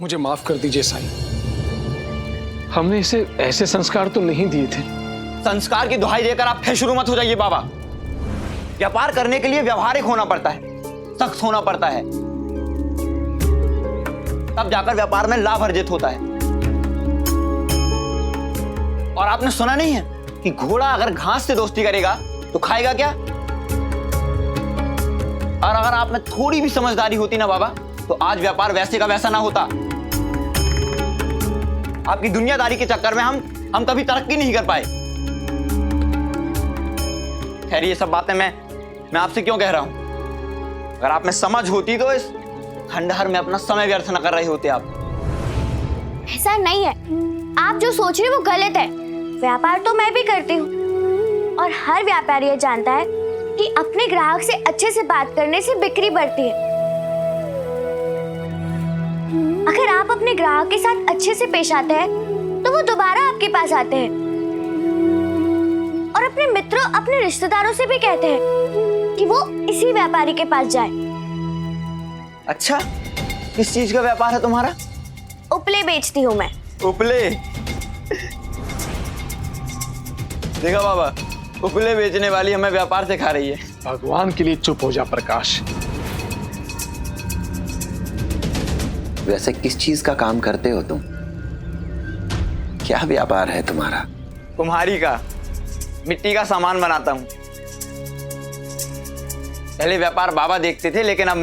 मुझे माफ कर दीजिए साईं, हमने इसे ऐसे संस्कार तो नहीं दिए थे। संस्कार की दुहाई देकर आप फिर शुरू मत हो जाइए बाबा। व्यापार करने के लिए व्यवहारिक होना पड़ता है, सख्त होना पड़ता है, तब जाकर व्यापार में लाभ अर्जित होता है। और आपने सुना नहीं है कि घोड़ा अगर घास से दोस्ती करेगा तो खाएगा क्या? और अगर आप में थोड़ी भी समझदारी होती ना बाबा, तो आज व्यापार वैसे का वैसा ना होता। आपकी दुनियादारी के चक्कर में हम कभी तरक्की नहीं कर पाए। खैर, ये सब बातें मैं आपसे क्यों कह रहा हूं? अगर आप में समझ होती तो इस खंडहर में अपना समय व्यर्थ न कर रहे होते आप। ऐसा नहीं है, आप जो सोच रहे हैं वो गलत है। व्यापार तो मैं भी करती हूँ, और हर व्यापारी ये जानता है कि अपने ग्राहक से अच्छे से बात करने से बिक्री बढ़ती है। अगर आप अपने ग्राहक के साथ अच्छे से पेश आते हैं तो वो दोबारा आपके पास आते हैं, और अपने मित्रों, अपने रिश्तेदारों से भी कहते हैं कि वो इसी व्यापारी के पास जाए। अच्छा, किस चीज का व्यापार है तुम्हारा? उपले बेचती हूँ मैं। उपले? देखा बाबा, उपले बेचने वाली हमें व्यापार सिखा रही है। भगवान के लिए चुप हो जा प्रकाश। वैसे किस चीज का काम करते हो तुम? क्या व्यापार है तुम्हारा? कुम्हारी का, मिट्टी का सामान बनाता हूं। पहले व्यापार बाबा देखते थे, लेकिन अब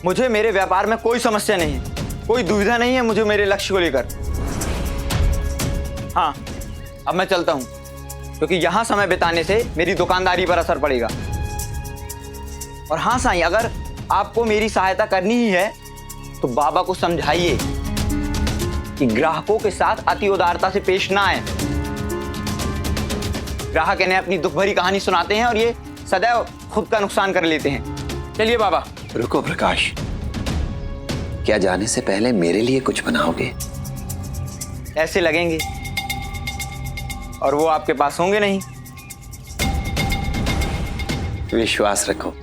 मुझे मेरे व्यापार में कोई समस्या नहीं है, कोई दुविधा नहीं है मुझे मेरे लक्ष्य को लेकर। हाँ, अब मैं चलता हूं, क्योंकि यहां समय बिताने से मेरी दुकानदारी पर असर पड़ेगा। और हाँ साईं, अगर आपको मेरी सहायता करनी ही है तो बाबा को समझाइए कि ग्राहकों के साथ अति उदारता से पेश ना आए। ग्राहक इन्हें अपनी दुख भरी कहानी सुनाते हैं और ये सदैव खुद का नुकसान कर लेते हैं। चलिए बाबा। रुको प्रकाश, क्या जाने से पहले मेरे लिए कुछ बनाओगे? ऐसे लगेंगे, और वो आपके पास होंगे नहीं। विश्वास रखो,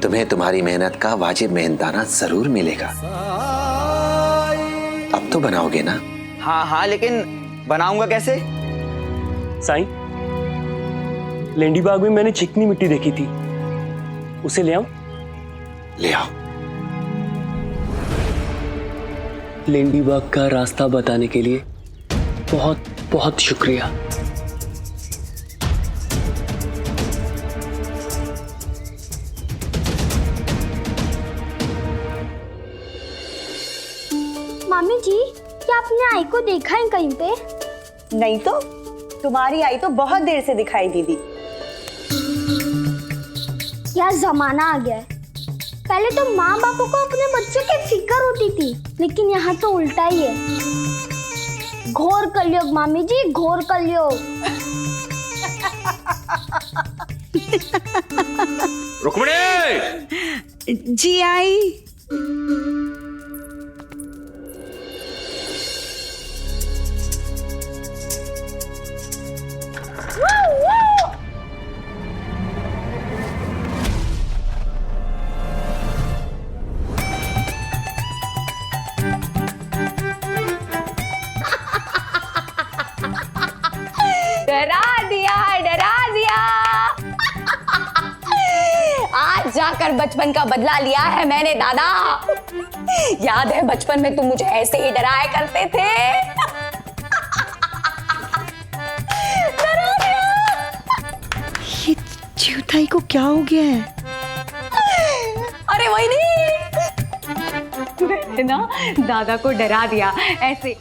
तुम्हें तुम्हारी मेहनत का वाजिब मेहनताना जरूर मिलेगा। अब तो बनाओगे ना? हाँ हाँ, लेकिन बनाऊंगा कैसे? साईं, लेंडी बाग में मैंने चिकनी मिट्टी देखी थी, उसे ले आऊं? ले आओ। लेंडी बाग का रास्ता बताने के लिए बहुत बहुत शुक्रिया। मामी जी, क्या आपने आई को देखा है कहीं पे? नहीं तो, तुम्हारी आई तो बहुत देर से दिखाई दीदी। क्या जमाना आ गया है। पहले तो माँ बापों को अपने बच्चों की फिक्र होती थी, लेकिन यहाँ तो उल्टा ही है। घोर कलयुग मामी जी, घोर कलयुग। रुक्मिणी! जी आई। डरा दिया। आज जाकर बचपन का बदला लिया है मैंने दादा। याद है बचपन में तुम मुझे ऐसे ही डराया करते थे। डरा दिया। ये चिवताई को क्या हो गया है? अरे वही नहीं, मैंने ना दादा को डरा दिया ऐसे।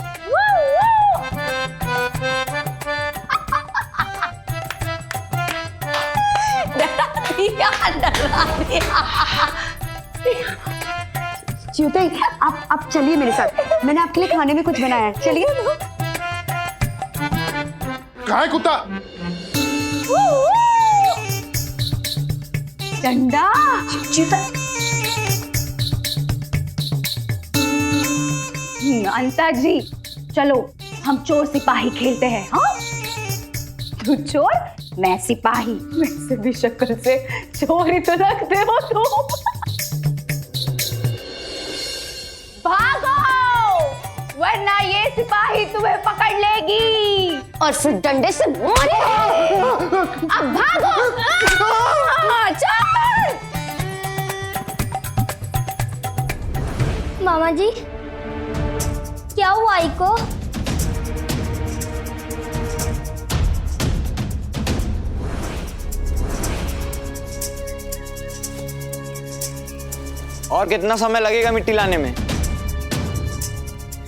चिवताई, आप चलिए मेरे साथ, मैंने आपके लिए खाने में कुछ बनाया है, चलिए। कहाँ है कुत्ता? डंडा। अंता जी, चलो हम चोर सिपाही खेलते हैं। हाँ, तू चोर, मैं सिपाही। वैसे भी शक्ल से चोर ही तो लगते हो तुम। भागो वरना ये सिपाही तुम्हें पकड़ लेगी और फिर डंडे से मारेगी। अब भागो। चल। मामा जी, क्या हुआ आई को? और कितना समय लगेगा मिट्टी लाने में?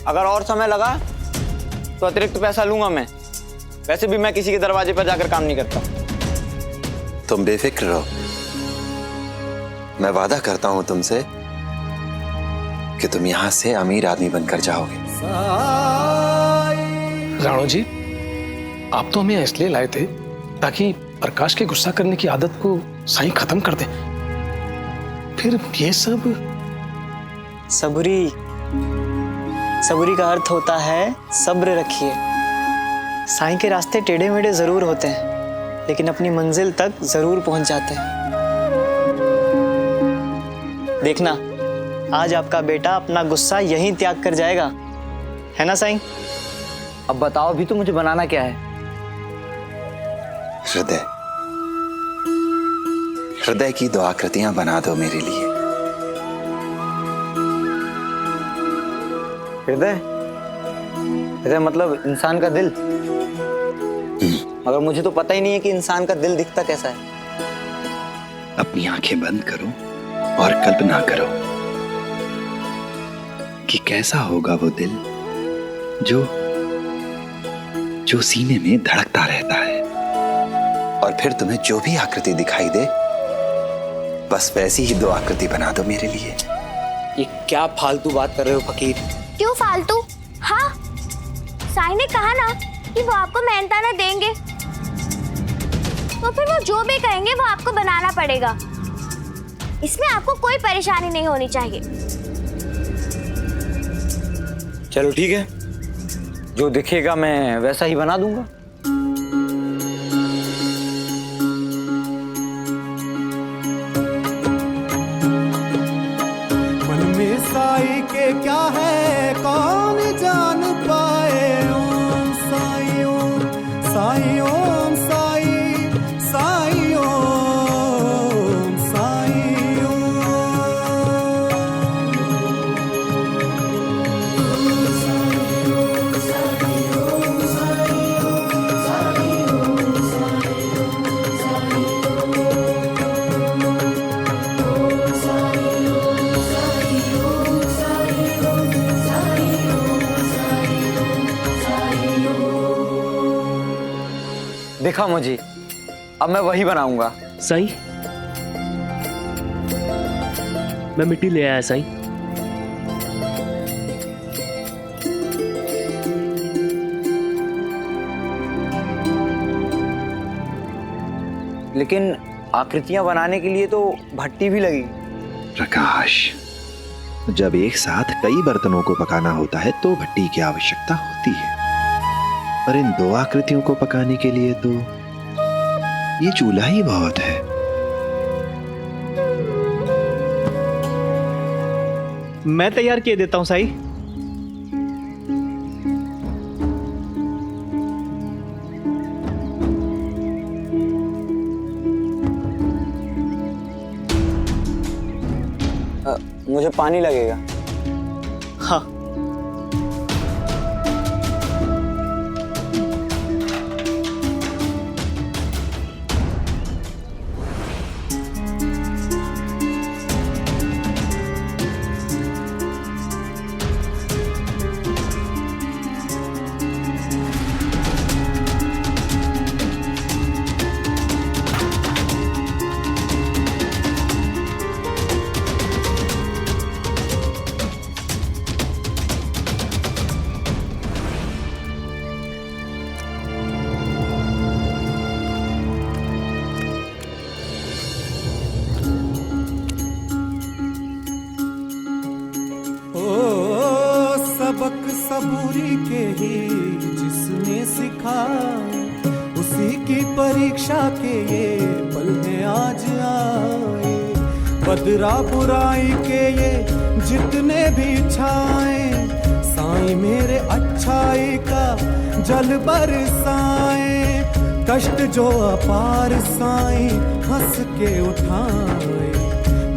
अगर और समय लगा तो अतिरिक्त पैसा लूंगा मैं। वैसे भी मैं किसी के दरवाजे पर जाकर काम नहीं करता। तुम बेफिक्र रहो, मैं वादा करता हूं तुमसे कि तुम यहां से अमीर आदमी बनकर जाओगे। राणो जी, आप तो हमें इसलिए लाए थे ताकि प्रकाश के गुस्सा करने की आदत को साईं खत्म कर दे। फिर ये सब सबूरी का अर्थ होता है सब्र रखिए। साईं के रास्ते टेढ़े मेढ़े जरूर होते हैं, लेकिन अपनी मंजिल तक जरूर पहुंच जाते हैं। देखना, आज आपका बेटा अपना गुस्सा यहीं त्याग कर जाएगा, है ना साईं? अब बताओ भी तो मुझे बनाना क्या है? हृदय, हृदय की दो आकृतियां बना दो मेरे लिए। हृदय? हृदय मतलब इंसान का दिल? मगर मुझे तो पता ही नहीं है कि इंसान का दिल दिखता कैसा है। अपनी आंखें बंद करो और कल्पना करो कि कैसा होगा वो दिल जो सीने में धड़कता रहता है। और फिर तुम्हें जो भी आकृति दिखाई दे, बस वैसी ही दो आकृति बना दो मेरे लिए। ये क्या फालतू बात कर रहे हो फकीर? क्यों फालतू? हाँ, साईं ने कहा ना कि वो आपको मेहनताना देंगे, तो फिर वो जो भी कहेंगे वो आपको बनाना पड़ेगा। इसमें आपको कोई परेशानी नहीं होनी चाहिए। चलो ठीक है, जो दिखेगा मैं वैसा ही बना दूंगा। मन में साईं के क्या है कौन जान पाए। ओम साईं ओम साईं ओम साईं साईं ओम साईं देखा मुझे, अब मैं वही बनाऊंगा। साईं, मैं मिट्टी ले आया साईं। लेकिन आकृतियां बनाने के लिए तो भट्टी भी लगेगी। प्रकाश, जब एक साथ कई बर्तनों को पकाना होता है तो भट्टी की आवश्यकता होती है, पर इन दो आकृतियों को पकाने के लिए तो ये चूल्हा ही बहुत है। मैं तैयार किए देता हूं साईं। मुझे पानी लगेगा। हाँ, सबक सबूरी के ही जिसने सिखाए, उसी की परीक्षा के ये पल में आज आए। बदरा बुराई के ये जितने भी छाए, साईं मेरे अच्छाई का जल बरसाए। कष्ट जो अपार साईं हंस के उठाए,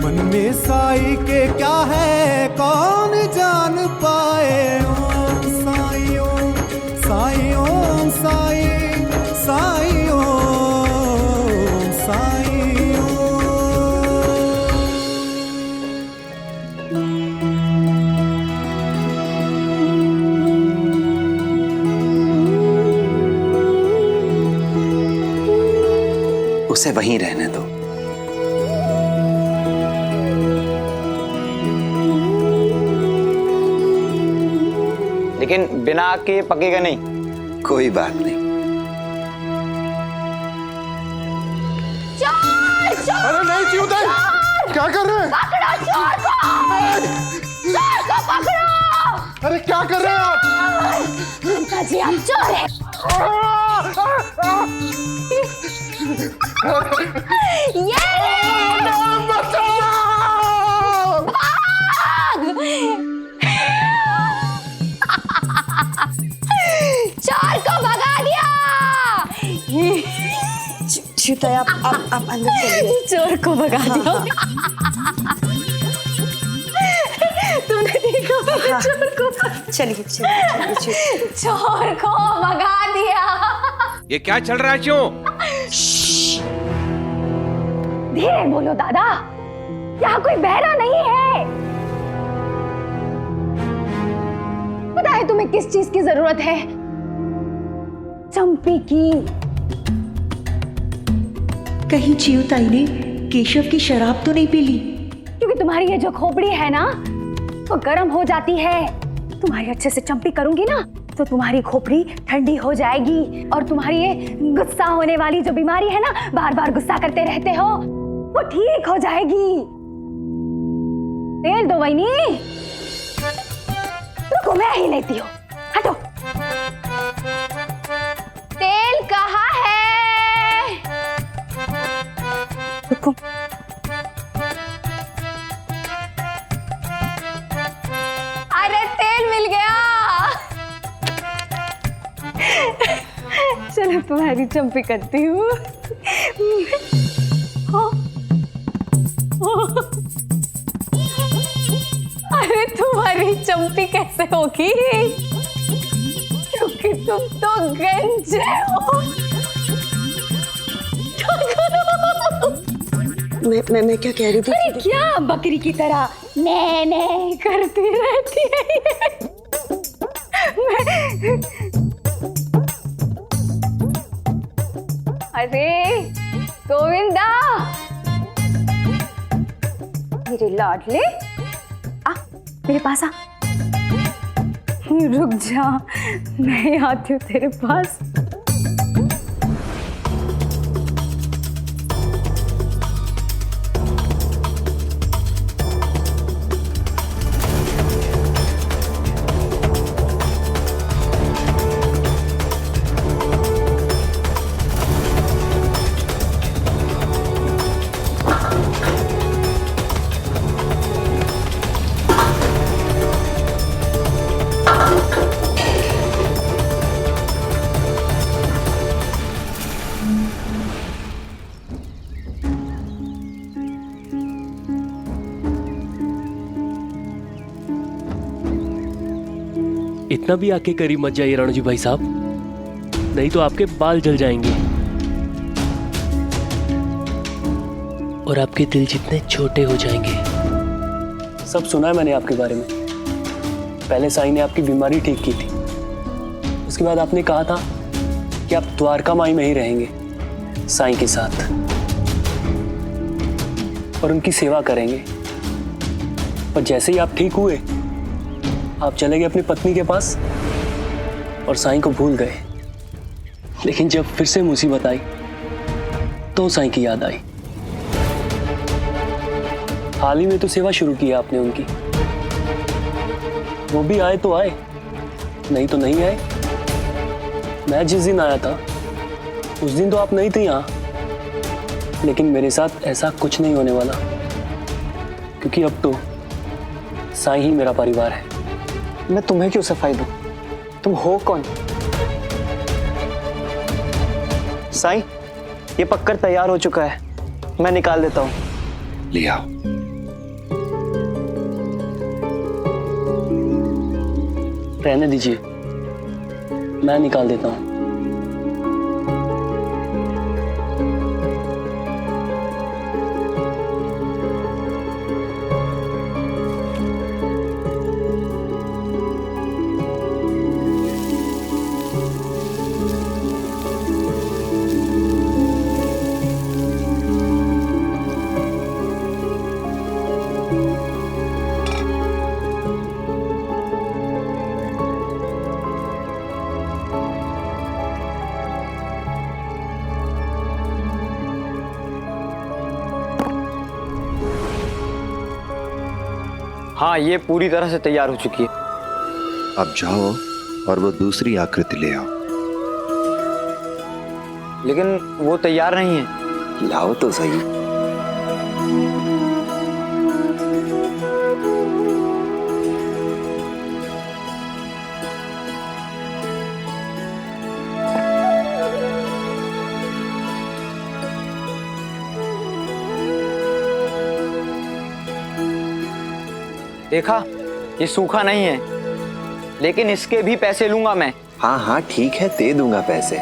मन में साईं के क्या है कौन जान पाए। ओम साईं ओम साईं ओम साईं साईं ओम साईं ओम। उसे वहीं रहने दो। लेकिन बिना आग के पकेगा नहीं। कोई बात नहीं। चोर चोर अरे नहीं चिउताई, क्या कर रहे हैं? पकड़ो चोर को पकड़ो। अरे क्या कर रहे हैं आप? अंता जी आप चोर है। ये चोर को भगा दिया। चिउताई आप अंदर चलिए। चोर को भगा दिया। तुमने देखा चोर को? चलिए चलिए। चोर को भगा दिया। ये क्या चल रहा है क्यों? धीरे बोलो दादा, यहाँ कोई बहरा नहीं है। पता है तुम्हें किस चीज की जरूरत है? चंपी की। कहीं चिउताई ने केशव की शराब तो नहीं पी ली? क्योंकि तुम्हारी ये जो खोपड़ी है ना, वो गर्म हो जाती है। तुम्हारी अच्छे से चंपी करूंगी ना, तो तुम्हारी खोपड़ी ठंडी हो जाएगी और तुम्हारी ये गुस्सा होने वाली जो बीमारी है ना, बार बार गुस्सा करते रहते हो, वो ठीक हो जाएगी। तेल दो वहीनी। रुको मैं ही लेती हूँ, हटो। तेल कहाँ है? रुको। अरे तेल मिल गया। चलो तुम्हारी चंपी करती हूँ। अरे तुम्हारी चंपी कैसे होगी? क्योंकि तुम तो गंजे हो। मैं क्या कह रही थी? अरे क्या बकरी की तरह ने करती रहती है ये। अरे गोविंदा, मेरे लाडले, आ मेरे पास आ। रुक जा, मैं आती हूँ तेरे पास। इतना भी आके करीब मत जाइए रणजी भाई साहब, नहीं तो आपके बाल जल जाएंगे और आपके दिल जितने छोटे हो जाएंगे। सब सुना है मैंने आपके बारे में। पहले साईं ने आपकी बीमारी ठीक की थी, उसके बाद आपने कहा था कि आप द्वारका माई में ही रहेंगे साईं के साथ और उनकी सेवा करेंगे। पर जैसे ही आप ठीक हुए, आप चले गए अपनी पत्नी के पास और साईं को भूल गए। लेकिन जब फिर से मुसीबत आई तो साईं की याद आई। हाल ही में तो सेवा शुरू की आपने उनकी। वो भी आए तो आए, नहीं तो नहीं आए। मैं जिस दिन आया था उस दिन तो आप नहीं थे यहाँ, लेकिन मेरे साथ ऐसा कुछ नहीं होने वाला। क्योंकि अब तो साईं ही मेरा परिवार है। मैं तुम्हें क्यों सफाई दूं? तुम हो कौन? साईं, ये पक्कर तैयार हो चुका है, मैं निकाल देता हूँ। ले आओ। रहने दीजिए, मैं निकाल देता हूँ। हाँ, ये पूरी तरह से तैयार हो चुकी है। अब जाओ और वो दूसरी आकृति ले आओ। लेकिन वो तैयार नहीं है। लाओ तो सही। देखा, ये सूखा नहीं है, लेकिन इसके भी पैसे लूंगा मैं। हाँ हाँ ठीक है, दे दूंगा पैसे।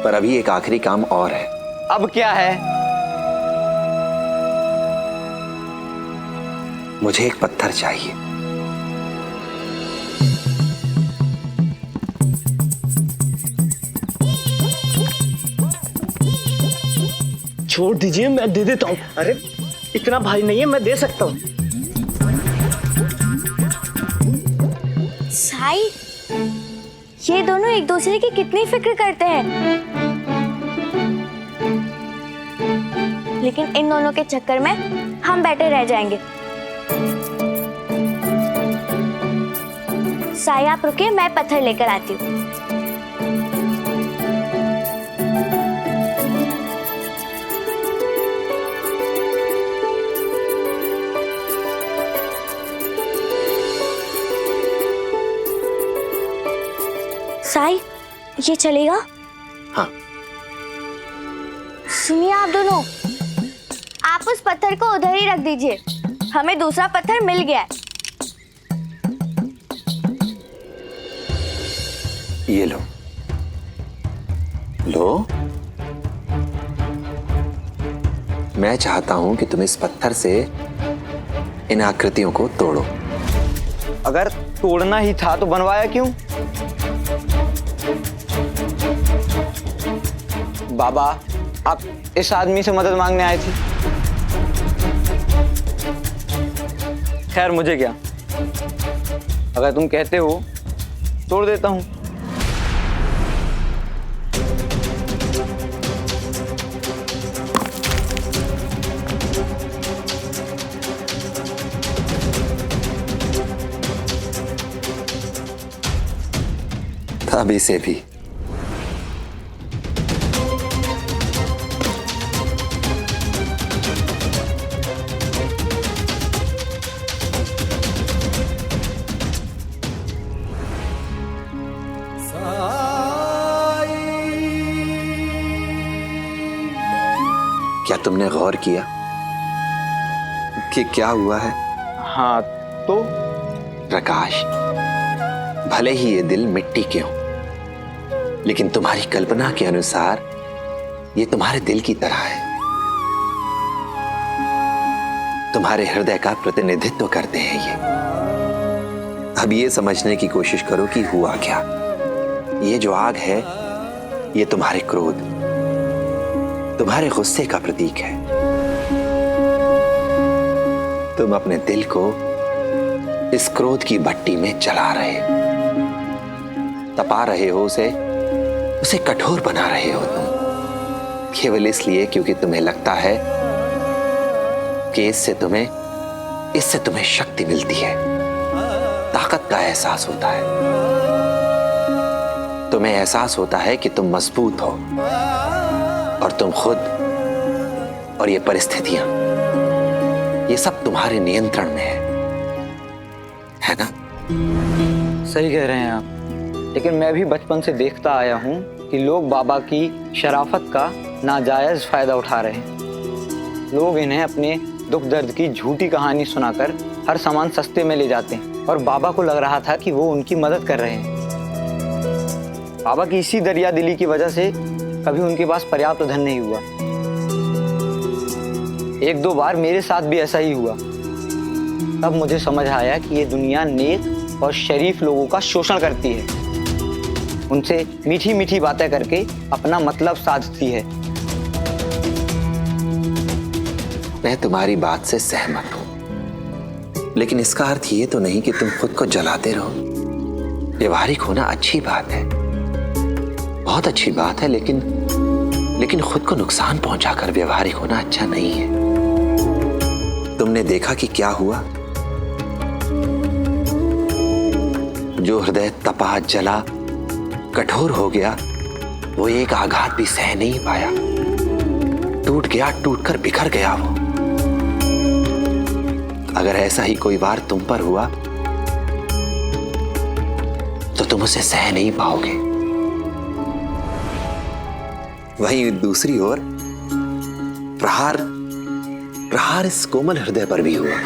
पर अभी एक आखिरी काम और है। अब क्या है? मुझे एक पत्थर चाहिए। छोड़ दीजिए, मैं दे देता हूँ। अरे इतना भारी नहीं है, मैं दे सकता हूँ। साई, ये दोनों एक दूसरे की कितनी फिक्र करते हैं, लेकिन इन दोनों के चक्कर में हम बैठे रह जाएंगे। साई आप रुकिए, मैं पत्थर लेकर आती हूँ। साई, ये चलेगा? हाँ। सुनिए आप दोनों, आप उस पत्थर को उधर ही रख दीजिए, हमें दूसरा पत्थर मिल गया है। ये लो। लो। मैं चाहता हूं कि तुम इस पत्थर से इन आकृतियों को तोड़ो। अगर तोड़ना ही था तो बनवाया क्यों? बाबा, आप इस आदमी से मदद मांगने आए थे। खैर, मुझे क्या, अगर तुम कहते हो तोड़ देता हूं। अब इसे भी। क्या तुमने गौर किया कि क्या हुआ है? हाँ तो? प्रकाश, भले ही ये दिल मिट्टी के हो, लेकिन तुम्हारी कल्पना के अनुसार ये तुम्हारे दिल की तरह है। तुम्हारे हृदय का प्रतिनिधित्व करते हैं ये। अब ये समझने की कोशिश करो कि हुआ क्या। ये जो आग है, ये तुम्हारे क्रोध, तुम्हारे गुस्से का प्रतीक है। तुम अपने दिल को इस क्रोध की भट्टी में जला रहे हो, तपा रहे हो, उसे कठोर बना रहे हो तुम, केवल इसलिए क्योंकि तुम्हें लगता है कि इससे तुम्हें शक्ति मिलती है, ताकत का एहसास होता है। तुम्हें एहसास होता है कि तुम मजबूत हो और तुम खुद और ये परिस्थितियां, ये सब तुम्हारे नियंत्रण में है ना? सही कह रहे हैं आप, लेकिन मैं भी बचपन से देखता आया हूँ कि लोग बाबा की शराफत का नाजायज फायदा उठा रहे हैं। लोग इन्हें अपने दुख दर्द की झूठी कहानी सुनाकर हर सामान सस्ते में ले जाते हैं और बाबा को लग रहा था कि वो उनकी मदद कर रहे हैं। बाबा की इसी दरिया दिली की वजह से कभी उनके पास पर्याप्त धन नहीं हुआ। एक दो बार मेरे साथ भी ऐसा ही हुआ। तब मुझे समझ आया कि ये दुनिया नेक और शरीफ लोगों का शोषण करती है, उनसे मीठी मीठी बातें करके अपना मतलब साधती है। मैं तुम्हारी बात से सहमत हूं, लेकिन इसका अर्थ ये तो नहीं कि तुम खुद को जलाते रहो। व्यवहारिक होना अच्छी बात है, बहुत अच्छी बात है, लेकिन खुद को नुकसान पहुंचाकर व्यवहारिक होना अच्छा नहीं है। तुमने देखा कि क्या हुआ? जो हृदय तपा, जला, कठोर हो गया, वो एक आघात भी सह नहीं पाया, टूट गया, टूटकर बिखर गया वो। अगर ऐसा ही कोई वार तुम पर हुआ तो तुम उसे सह नहीं पाओगे। वहीं दूसरी ओर प्रहार इस कोमल हृदय पर भी हुआ।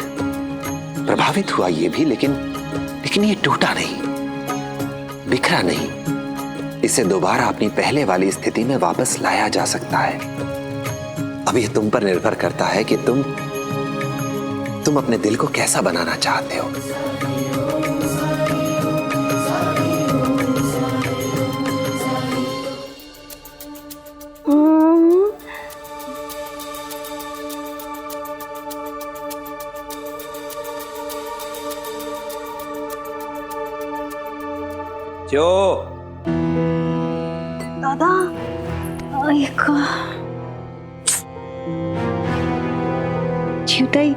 प्रभावित हुआ ये भी, लेकिन ये टूटा नहीं, बिखरा नहीं। इसे दोबारा अपनी पहले वाली स्थिति में वापस लाया जा सकता है। अब ये तुम पर निर्भर करता है कि तुम अपने दिल को कैसा बनाना चाहते हो। जो दादा, चिवताई,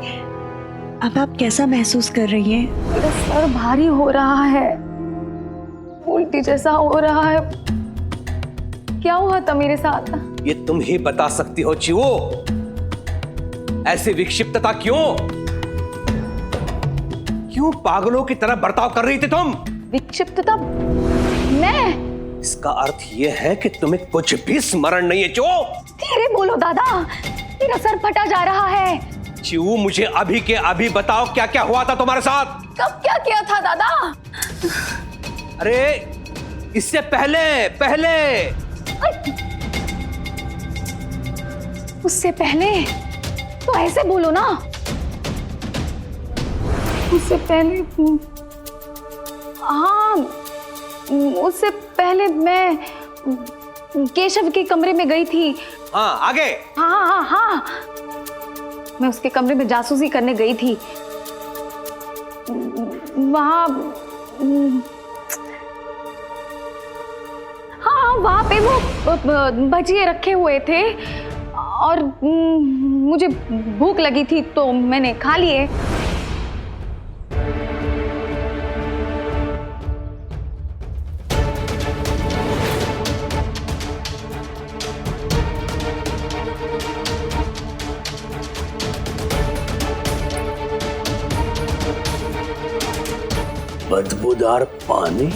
अब आप कैसा महसूस कर रही हैं? मेरा सर भारी हो रहा है, उल्टी जैसा हो रहा है। क्या हुआ था मेरे साथ? ये तुम ही बता सकती हो चिवो, ऐसी विक्षिप्तता क्यों पागलों की तरह बर्ताव कर रही थी तुम? विक्षिप्तता? मैं? इसका अर्थ यह है कि तुम्हें कुछ भी स्मरण नहीं है। जो धीरे बोलो दादा, मेरा सर फटा जा रहा है। चिवू, मुझे अभी के अभी बताओ क्या क्या हुआ था तुम्हारे साथ? कब क्या किया था दादा? अरे इससे पहले उससे पहले तो ऐसे बोलो ना। उससे पहले, हाँ, उससे पहले मैं केशव के कमरे में गई थी। हाँ, आगे? हाँ, मैं उसके कमरे में जासूसी करने गई थी। वहाँ पे वो भजिए रखे हुए थे और मुझे भूख लगी थी तो मैंने खा लिए। बदबूदार पानी?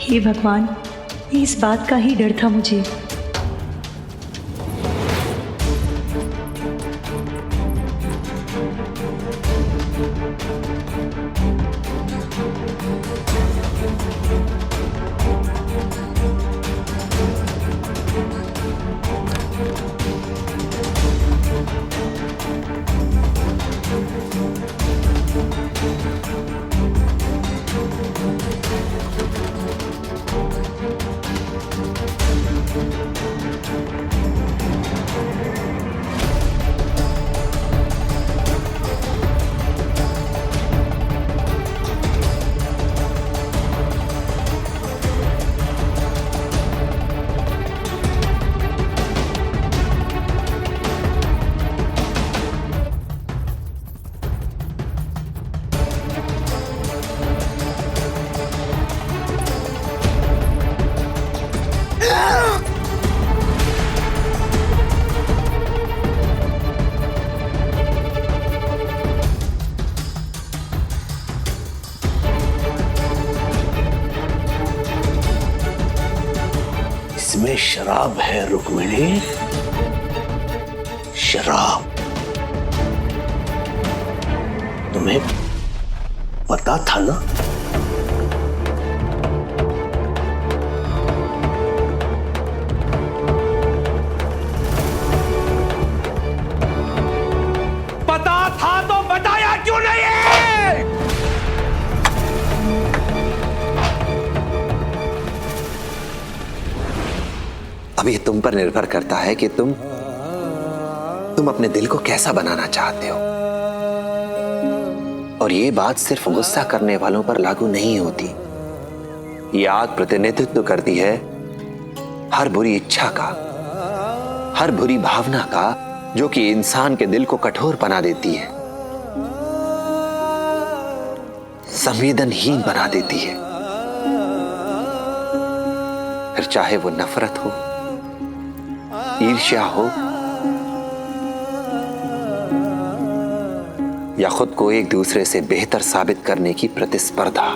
हे भगवान, इस बात का ही डर था मुझे। में शराब है रुक्मिणी, शराब। तुम्हें पता था ना? पता था तो बताया क्यों नहीं? अब ये तुम पर निर्भर करता है कि तुम अपने दिल को कैसा बनाना चाहते हो। और ये बात सिर्फ गुस्सा करने वालों पर लागू नहीं होती। ये आग प्रतिनिधित्व करती है हर बुरी इच्छा का, हर बुरी भावना का, जो कि इंसान के दिल को कठोर बना देती है, संवेदनहीन बना देती है। फिर चाहे वो नफरत हो, ईर्ष्या हो, या खुद को एक दूसरे से बेहतर साबित करने की प्रतिस्पर्धा।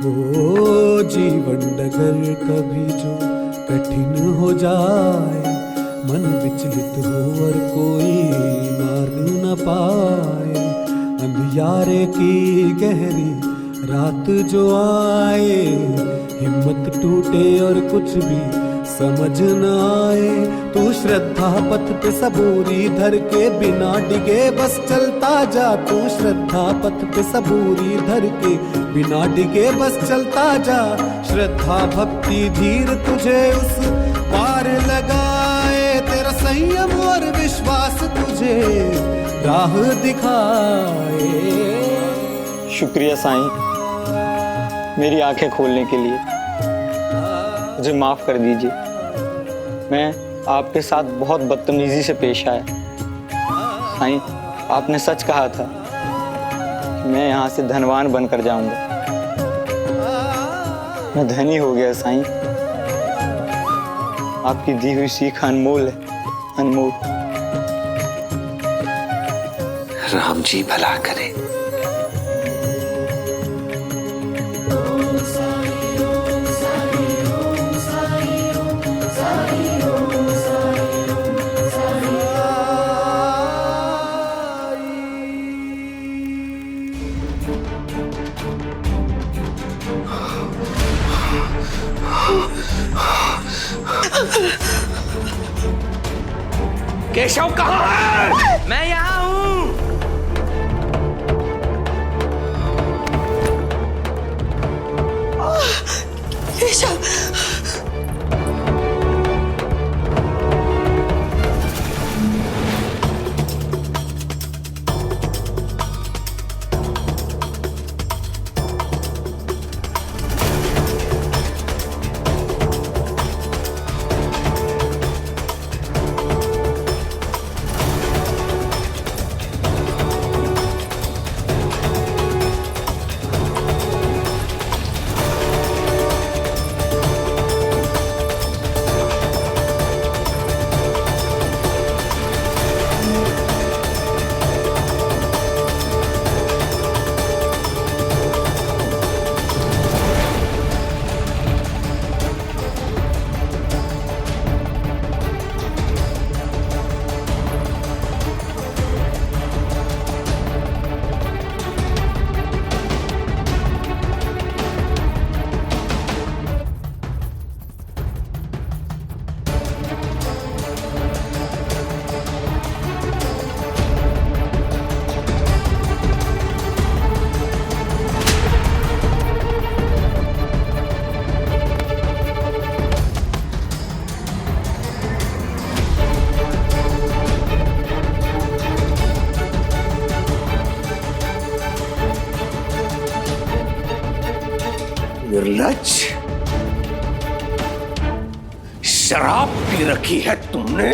ओ जीवन डगर कभी जो कठिन हो जाए, मन विचलित हो और कोई मार्ग न पाए, अंधियारे की गहरी रात जो आए, हिम्मत टूटे और कुछ भी समझ न आए, तू श्रद्धा पथ पे सबूरी धर के बिना डिगे बस चलता जा। तू श्रद्धा पथ पे सबूरी धर के बिना डिगे बस चलता जा। श्रद्धा भक्ति धीर तुझे उस पार लगाए, तेरा संयम और विश्वास तुझे राह दिखाए। शुक्रिया साईं, मेरी आंखें खोलने के लिए। मुझे माफ कर दीजिए, मैं आपके साथ बहुत बदतमीजी से पेश आया। साईं, आपने सच कहा था कि मैं यहाँ से धनवान बनकर जाऊंगा। मैं धनी हो गया साईं। आपकी दी हुई सीख अनमोल है, अनमोल। राम जी भला करे। केशव कहाँ है? मैं यहाँ हूँ। केशव, निर्लज्ज, शराब पी रखी है तुमने?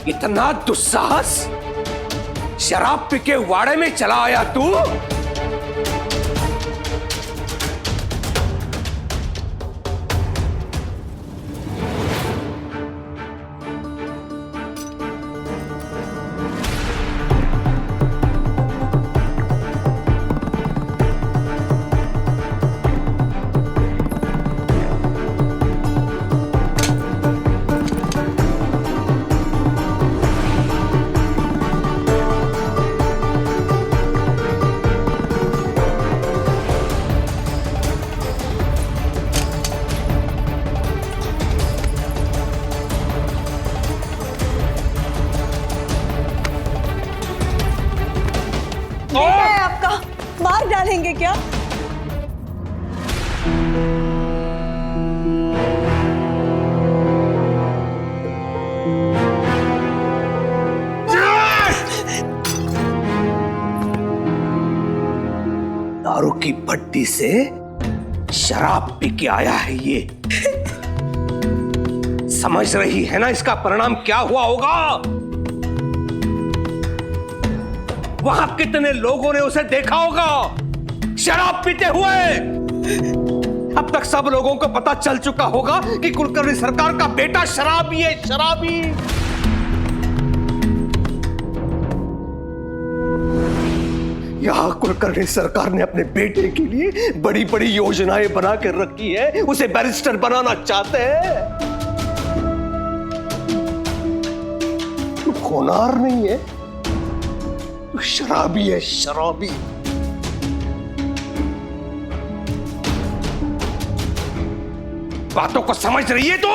इतना दुस्साहस? शराब पी के वाड़े में चला आया तू? दारू की भट्टी से शराब पी के आया है ये। समझ रही है ना इसका परिणाम क्या हुआ होगा? वहां कितने लोगों ने उसे देखा होगा शराब पीते हुए। अब तक सब लोगों को पता चल चुका होगा कि कुलकर्णी सरकार का बेटा शराबी है, शराबी। यहां कुलकर्णी सरकार ने अपने बेटे के लिए बड़ी बड़ी योजनाएं बना कर रखी है, उसे बैरिस्टर बनाना चाहते हैं। तू होनहार नहीं है, तू शराबी है, शराबी। बातों को समझ रही है तू?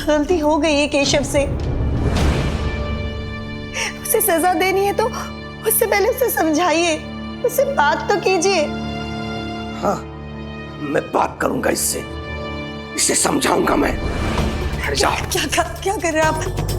गलती हो गई है केशव से, उसे सजा देनी है तो उससे पहले उसे समझाइए, उससे बात तो कीजिए। हाँ, मैं बात करूंगा इससे, इसे समझाऊंगा मैं। हट जा। क्या कर रहे हैं आप?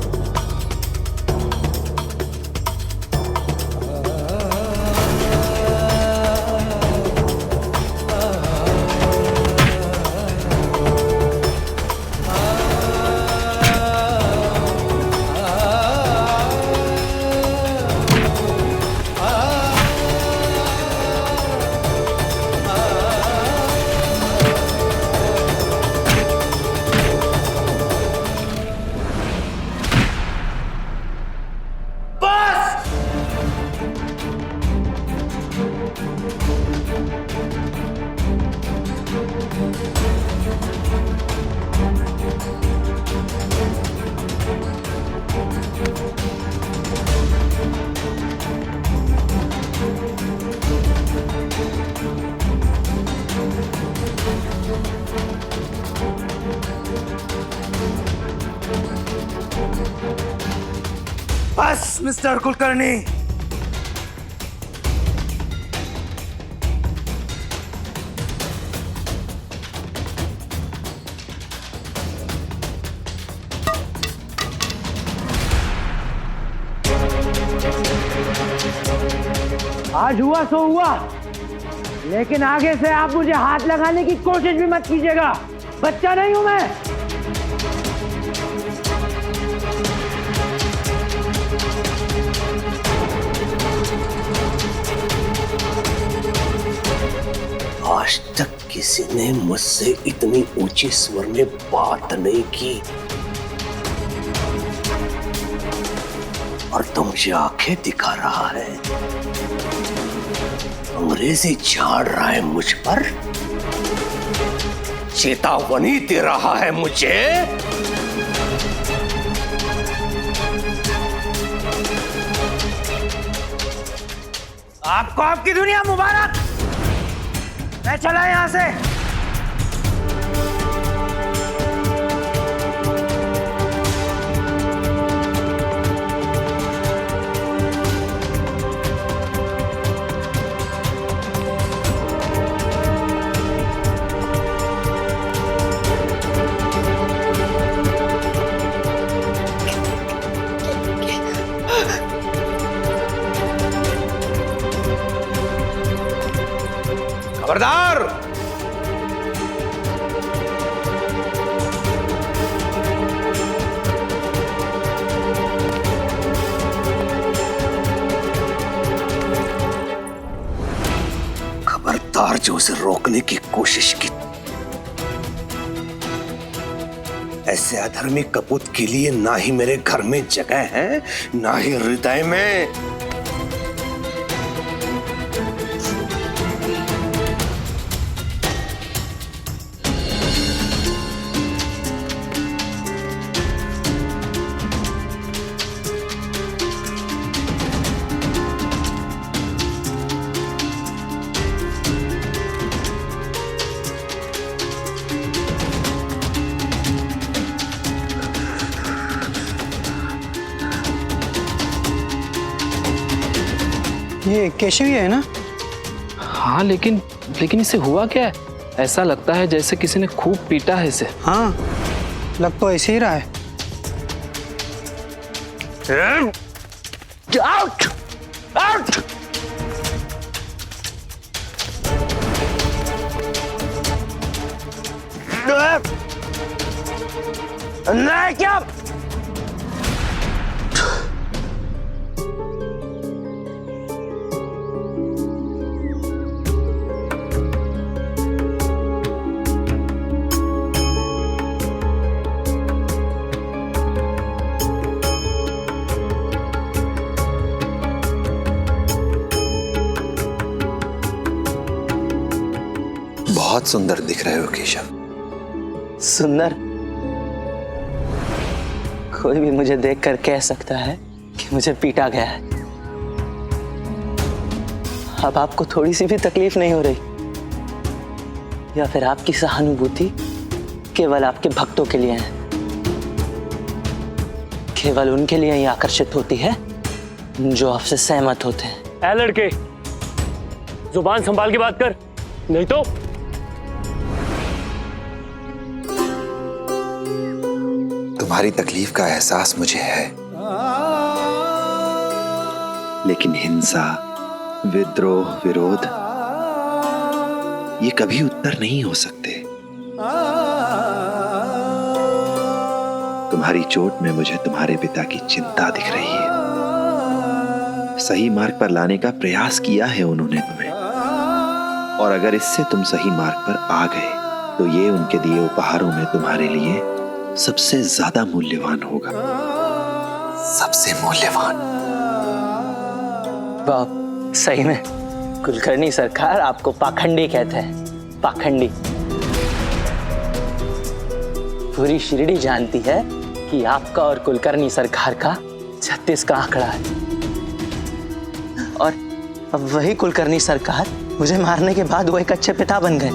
बस मिस्टर कुलकर्णी, आज हुआ सो हुआ, लेकिन आगे से आप मुझे हाथ लगाने की कोशिश भी मत कीजिएगा। बच्चा नहीं हूं मैं। आज तक किसी ने मुझसे इतनी ऊंचे स्वर में बात नहीं की, और तो मुझे आंखें दिखा रहा है, अंग्रेजी झाड़ रहा है मुझ पर, चेतावनी दे रहा है मुझे। आपको आपकी दुनिया मुबारक। मैं चला यहां से। खबरदार! खबरदार जो उसे रोकने की कोशिश की। ऐसे अधर्मी कपूत के लिए ना ही मेरे घर में जगह है, ना ही हृदय में। ये केशव ही है ना? हाँ, लेकिन लेकिन इसे हुआ क्या है? ऐसा लगता है जैसे किसी ने खूब पीटा है इसे। हाँ, लग तो ऐसे ही रहा है। आउट! आउट! नहीं क्या? बहुत सुंदर दिख रहे हो केशव। सुंदर? कोई भी मुझे देखकर कह सकता है कि मुझे पीटा गया है। अब आपको थोड़ी सी भी तकलीफ नहीं हो रही? या फिर आपकी सहानुभूति केवल आपके भक्तों के लिए है? केवल उनके लिए ही आकर्षित होती है जो आपसे सहमत होते हैं। ऐ लड़के, जुबान संभाल के बात कर, नहीं तो तुम्हारी तकलीफ का एहसास मुझे है, लेकिन हिंसा, विद्रोह, विरोध ये कभी उत्तर नहीं हो सकते। तुम्हारी चोट में मुझे तुम्हारे पिता की चिंता दिख रही है। सही मार्ग पर लाने का प्रयास किया है उन्होंने तुम्हें, और अगर इससे तुम सही मार्ग पर आ गए तो ये उनके दिए उपहारों में तुम्हारे लिए सबसे ज्यादा मूल्यवान होगा। सबसे मूल्यवान। बाप, सही में कुलकर्णी सरकार आपको पाखंडी कहते हैं। पाखंडी। पूरी शिरडी जानती है कि आपका और कुलकर्णी सरकार का 36 का आंकड़ा है। और अब वही कुलकर्णी सरकार मुझे मारने के बाद वो एक अच्छे पिता बन गए।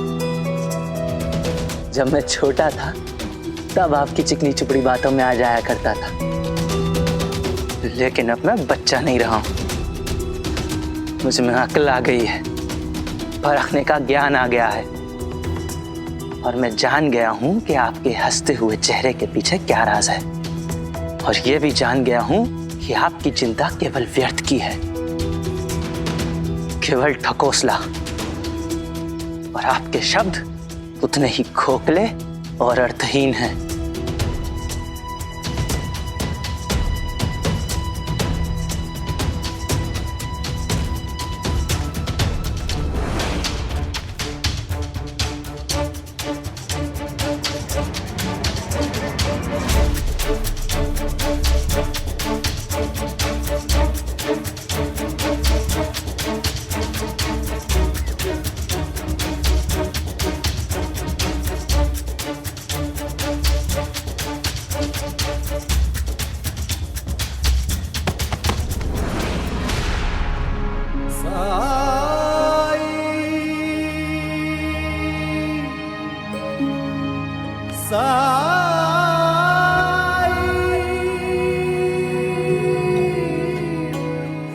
जब मैं छोटा था तब आपकी चिकनी चुपड़ी बातों में आ जाया करता था, लेकिन अब मैं बच्चा नहीं रहा हूं। मुझ में अक्ल आ गई है, परखने का ज्ञान आ गया है, और मैं जान गया हूं कि आपके हंसते हुए चेहरे के पीछे क्या राज है। और ये भी जान गया हूं कि आपकी चिंता केवल व्यर्थ की है, केवल ठकोसला। और आपके शब्द उतने ही खोखले और अर्थहीन हैं।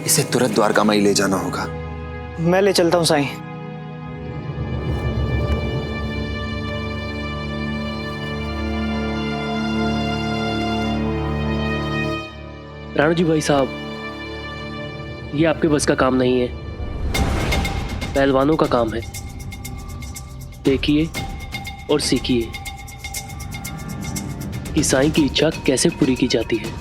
इसे तुरंत द्वारकामाई ले जाना होगा। मैं ले चलता हूं साईं। राणू जी भाई साहब, ये आपके बस का काम नहीं है, पहलवानों का काम है। देखिए और सीखिए कि साईं की इच्छा कैसे पूरी की जाती है।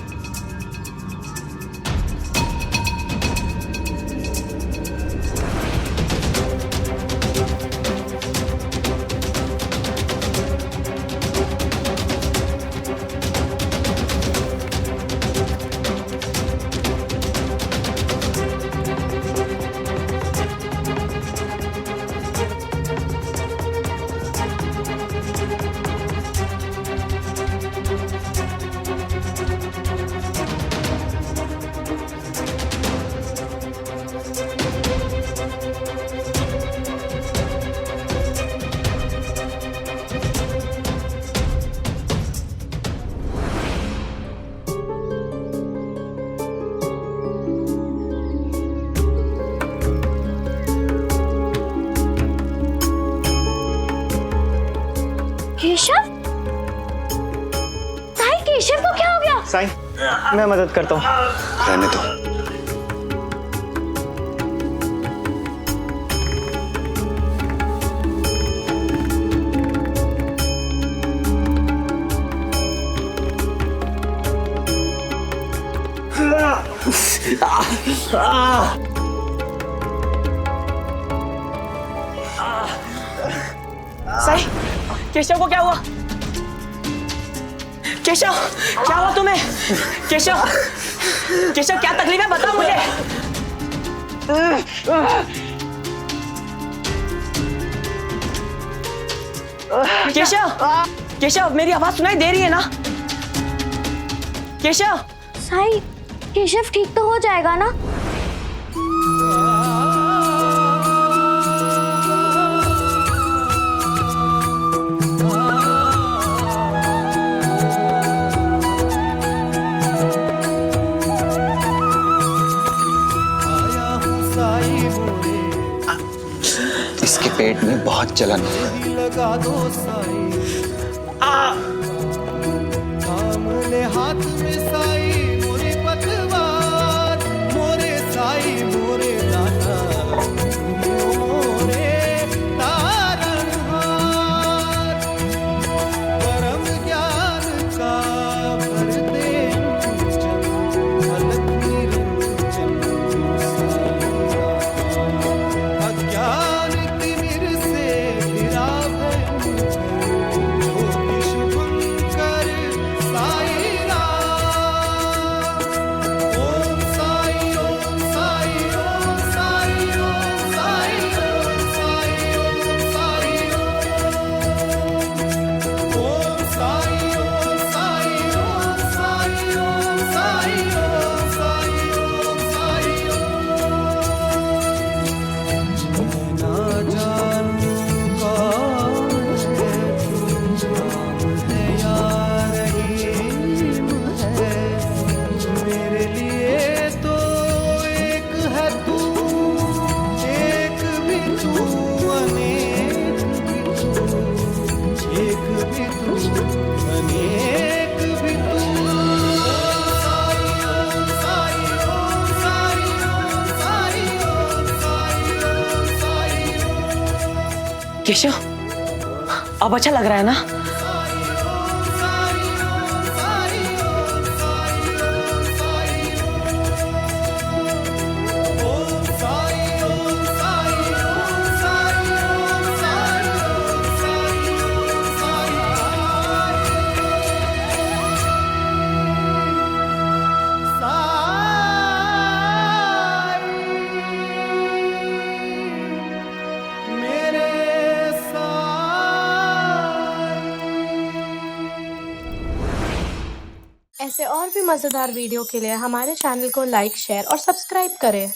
केशव? साईं, केशव को क्या हो गया? साईं, मैं मदद करता हूँ। रहने दो। साईं, केशव को क्या हुआ? केशव, क्या हुआ तुम्हें? केशव, केशव क्या तकलीफ है, बता मुझे। केशव, केशव मेरी आवाज सुनाई दे रही है ना? केशव। साईं, केशव ठीक तो हो जाएगा ना? इसके पेट में बहुत जलन है। लगा दो साई, थामले हाथ में साई मोरे पतवार, मोरे साई मोरे लाटा, मोरे तारणहार, परम ज्ञान का भर दे चल, अलग निरंजन साईं, अज्ञान तिमिर से घिरा ज्योति शुभंकर साई राम। ओम साई ओम साई ओम साई ओम साई ओम साई ओम साई ओम साई ओम साई ओम साई ओम साई ओम साई ओम साई ना जानू कौन है तू, नाम है या रहीम है, मेरे लिए तो एक है तू, एक भी तू, अनेक भी तू, एक भी तू, अनेक भी तू। साई ओम साई ओम साई ओम साई ओम साई ओम साई। केशव, अब अच्छा लग रहा है ना? ऐसे और भी मज़ेदार वीडियो के लिए हमारे चैनल को लाइक, शेयर और सब्सक्राइब करें।